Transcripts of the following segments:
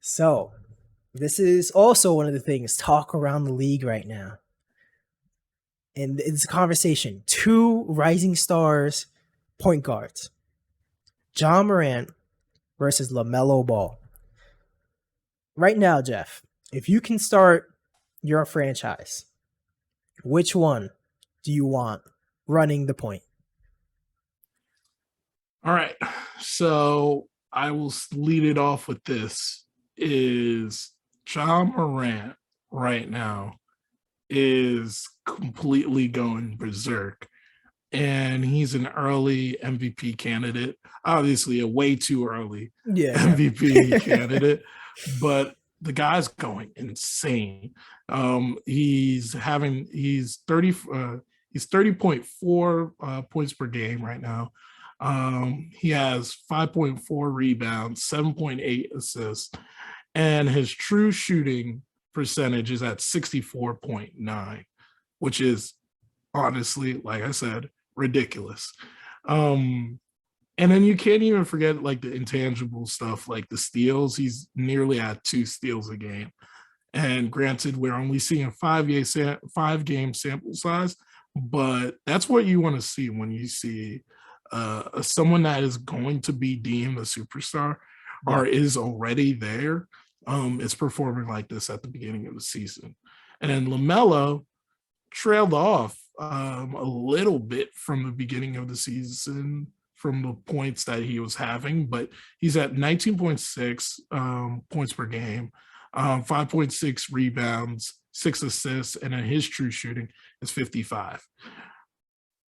So, this is also one of the things talk around the league right now. And it's a conversation. Two rising stars point guards. John Morant versus Lamelo Ball. Right now, Jeff, if you can start your franchise, which one do you want running the point? All right. So I will lead it off with this is John Morant right now is completely going berserk. And he's an early MVP candidate, obviously a way too early Yeah. MVP candidate, but the guy's going insane. He's 30.4 points per game right now. He has 5.4 rebounds, 7.8 assists, and his true shooting percentage is at 64.9, which is honestly, like I said, ridiculous. And then you can't even forget like the intangible stuff, like the steals. He's nearly at 2 steals a game. And granted, we're only seeing 5 game sample size, but that's what you want to see when you see someone that is going to be deemed a superstar Yeah. or is already there. Is performing like this at the beginning of the season. And then Lamelo trailed off a little bit from the beginning of the season from the points that he was having, but he's at 19.6 points per game, 5.6 rebounds, 6 assists, and then his true shooting is 55.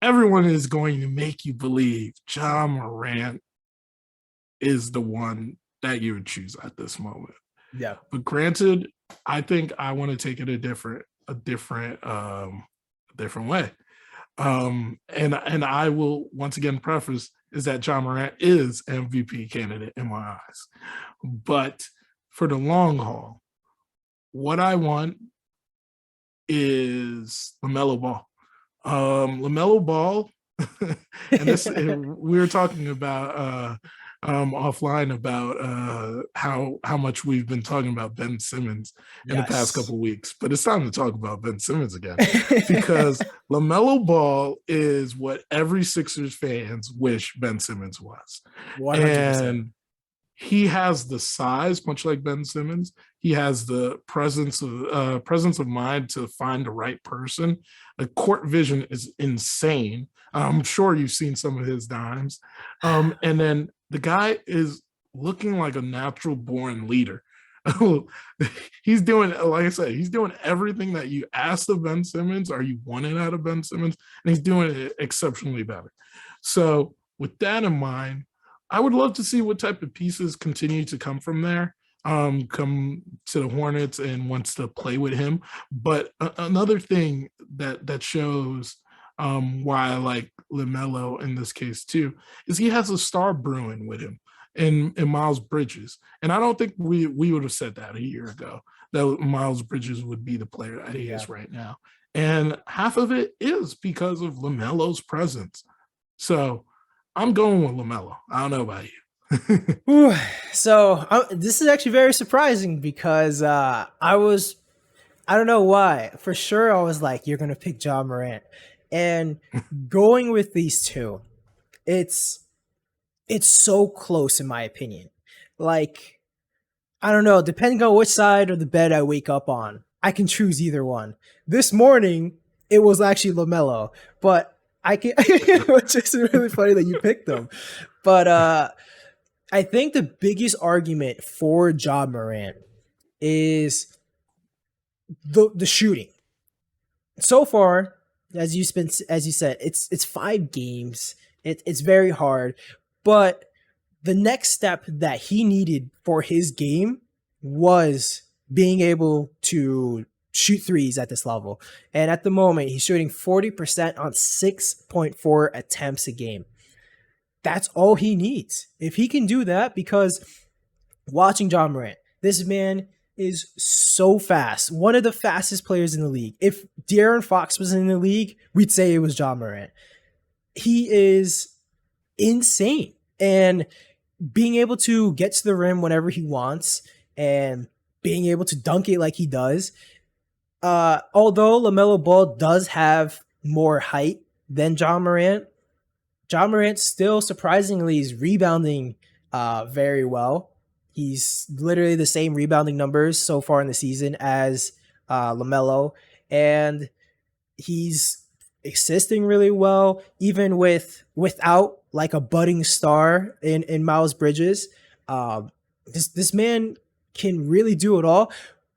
Everyone is going to make you believe John Morant is the one that you would choose at this moment. Yeah. But granted, I think I want to take it a different way. And I will once again preface is that John Morant is MVP candidate in my eyes. But for the long haul, what I want is LaMelo Ball. LaMelo Ball, and this we were talking about offline about how much we've been talking about Ben Simmons in the past Yes. couple of weeks, but it's time to talk about Ben Simmons again because LaMelo Ball is what every Sixers fans wish Ben Simmons was, 100%. and he has the size, much like Ben Simmons. He has the presence of mind to find the right person. The court vision is insane. I'm sure you've seen some of his dimes, and then the guy is looking like a natural born leader. He's doing, like I said, he's doing everything that you asked of Ben Simmons or you wanted out of Ben Simmons, and he's doing it exceptionally better. So with that in mind, I would love to see what type of pieces continue to come from there, come to the Hornets and wants to play with him. But another thing that shows why I like LaMelo in this case too is he has a star brewing with him in Miles Bridges, and I don't think we would have said that a year ago that Miles Bridges would be the player that he is right now. And half of it is because of LaMelo's presence. So I'm going with LaMelo. I don't know about you. So this is actually very surprising because I don't know why. For sure, I was like, you're going to pick John Morant. And going with these two, it's so close in my opinion. Like, I don't know, depending on which side of the bed I wake up on, I can choose either one. This morning, it was actually LaMelo, but I can, which is really funny that you picked them. But I think the biggest argument for John Morant is the shooting. So far, as you said, it's 5 games. It's very hard, but the next step that he needed for his game was being able to shoot threes at this level. And at the moment, he's shooting 40% on 6.4 attempts a game. That's all he needs. If he can do that, because watching John Morant, this man is so fast. One of the fastest players in the league. If De'Aaron Fox was in the league, we'd say it was John Morant. He is insane. And being able to get to the rim whenever he wants and being able to dunk it like he does. Although LaMelo Ball does have more height than John Morant still surprisingly is rebounding very well. He's literally the same rebounding numbers so far in the season as LaMelo, and he's assisting really well, even without like a budding star in Miles Bridges. This man can really do it all.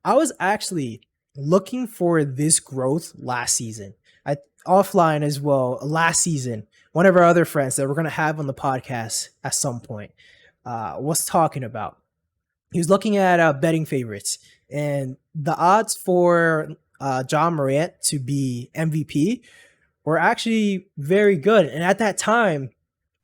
I was actually looking for this growth last season. I offline as well last season. One of our other friends that we're gonna have on the podcast at some point was talking about. He was looking at betting favorites, and the odds for John Morant to be MVP were actually very good. And at that time,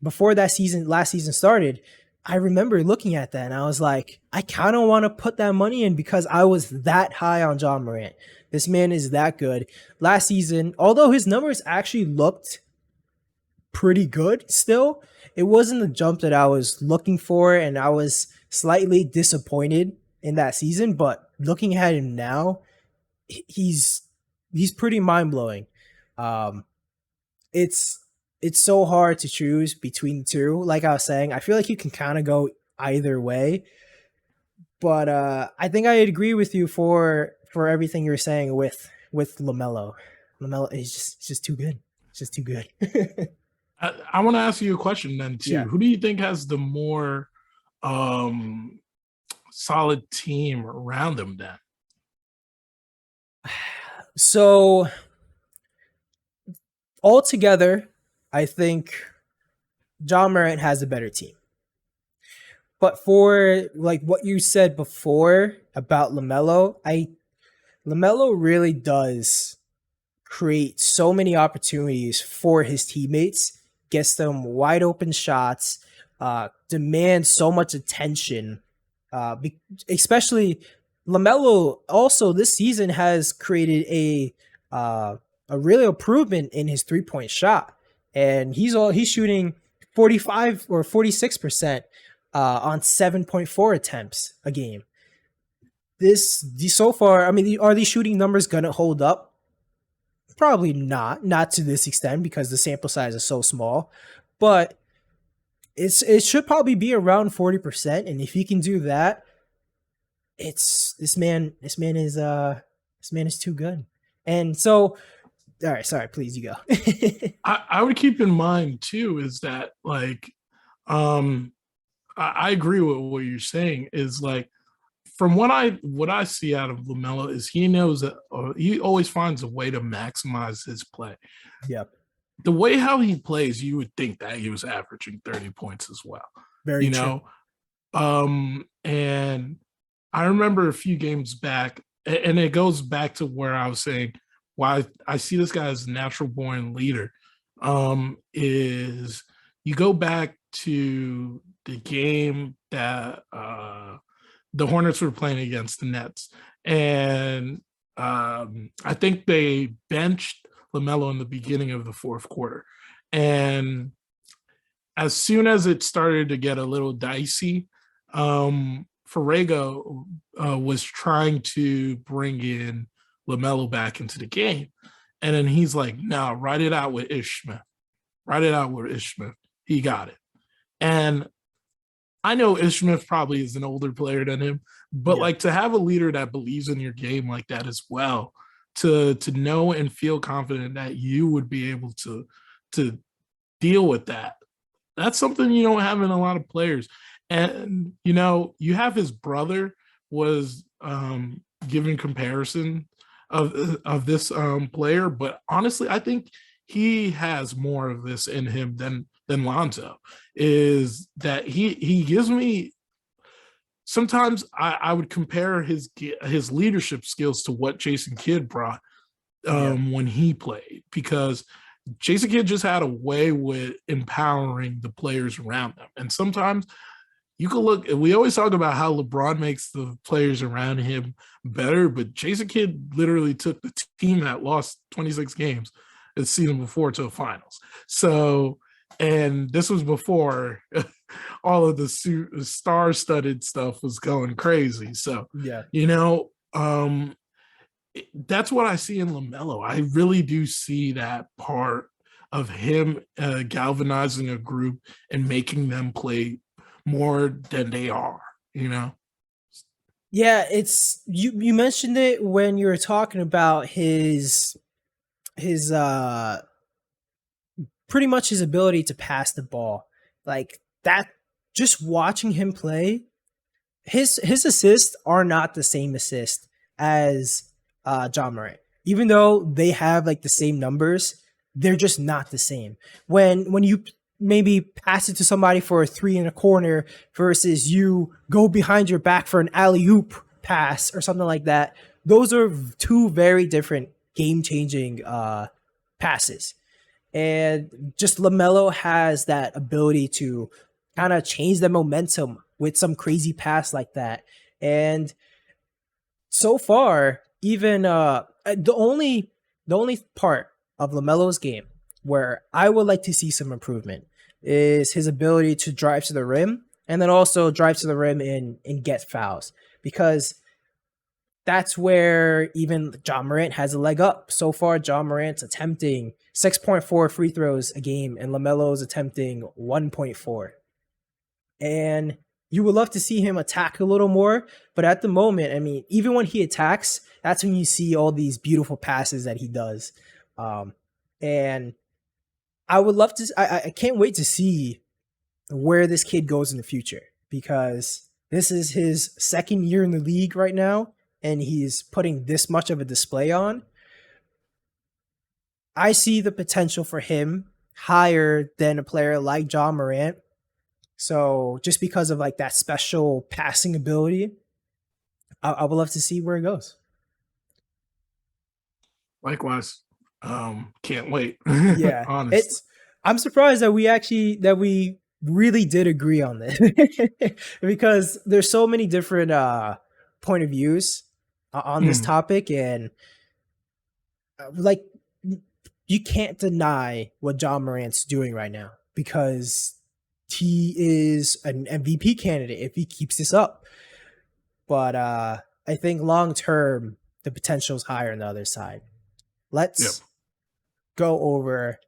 before that season, last season started, I remember looking at that and I was like, I kind of want to put that money in because I was that high on John Morant. This man is that good. Last season, although his numbers actually looked pretty good still, it wasn't the jump that I was looking for, and I was slightly disappointed in that season. But looking at him now, he's he's pretty mind blowing. Um, it's it's so hard to choose between the two. Like I was saying, I feel like you can kind of go either way. But I think I agree with you for everything you're saying with Lamelo. Lamelo is just too good. It's just too good. I want to ask you a question then too. Yeah. Who do you think has the more um solid team around them then? So altogether, I think John Morant has a better team. But for like what you said before about Lamelo really does create so many opportunities for his teammates, gets them wide open shots, demands so much attention. Especially Lamelo also this season has created uh, a real improvement in his 3 point shot, and he's shooting 45 or 46% on 7.4 attempts a game. So far, I mean, are these shooting numbers gonna hold up? Probably not to this extent because the sample size is so small, but it should probably be around 40%. And if he can do that, it's this man is too good. And so, all right, sorry, please you go. I would keep in mind too is that like um I agree with what you're saying is like from what I see out of Lamelo is he knows that he always finds a way to maximize his play. Yep, The way how he plays, you would think that he was averaging 30 points as well. very You true. know, and I remember a few games back, and it goes back to where I was saying why I see this guy as a natural born leader. Is you go back to the game that the Hornets were playing against the Nets, and I think they benched Lamelo in the beginning of the fourth quarter, and as soon as it started to get a little dicey, Ferrego was trying to bring in Lamelo back into the game. And then he's like, no, write it out with Ish Smith. Write it out with Ish Smith. He got it. And I know Ish Smith probably is an older player than him, but Yeah, like to have a leader that believes in your game like that as well, to know and feel confident that you would be able to deal with that, that's something you don't have in a lot of players. And you know, you have his brother was giving comparison of this player, but honestly, I think he has more of this in him than Lonzo. Is that he gives me sometimes I would compare his leadership skills to what Jason Kidd brought yeah, when he played because Jason Kidd just had a way with empowering the players around them. And sometimes you can look, we always talk about how LeBron makes the players around him better, but Jason Kidd literally took the team that lost 26 games the season before to the finals. So And this was before all of the star-studded stuff was going crazy. So, Yeah. you know, that's what I see in Lamelo. I really do see that part of him galvanizing a group and making them play more than they are. You know. Yeah, it's you mentioned it when you were talking about his pretty much his ability to pass the ball. Like that, just watching him play, his assists are not the same assist as John Morant. Even though they have like the same numbers, they're just not the same. When you maybe pass it to somebody for a three in a corner versus you go behind your back for an alley oop pass or something like that, those are two very different game changing passes. And just Lamelo has that ability to kind of change the momentum with some crazy pass like that. And so far, even the only part of Lamelo's game where I would like to see some improvement is his ability to drive to the rim and then also drive to the rim and get fouls, because that's where even John Morant has a leg up. So far, John Morant's attempting 6.4 free throws a game, and LaMelo's attempting 1.4. And you would love to see him attack a little more, but at the moment, I mean, even when he attacks, that's when you see all these beautiful passes that he does. And I would love to. I can't wait to see where this kid goes in the future, because this is his second year in the league right now and he's putting this much of a display on. I see the potential for him higher than a player like John Morant. So just because of like that special passing ability, I would love to see where it goes. Likewise, can't wait. Yeah, Honestly. it's. I'm surprised that we really did agree on this because there's so many different point of views on this Mm, topic, and like you can't deny what John Morant's doing right now, because he is an MVP candidate if he keeps this up. But I think long term the potential is higher on the other side. yep. Let's go over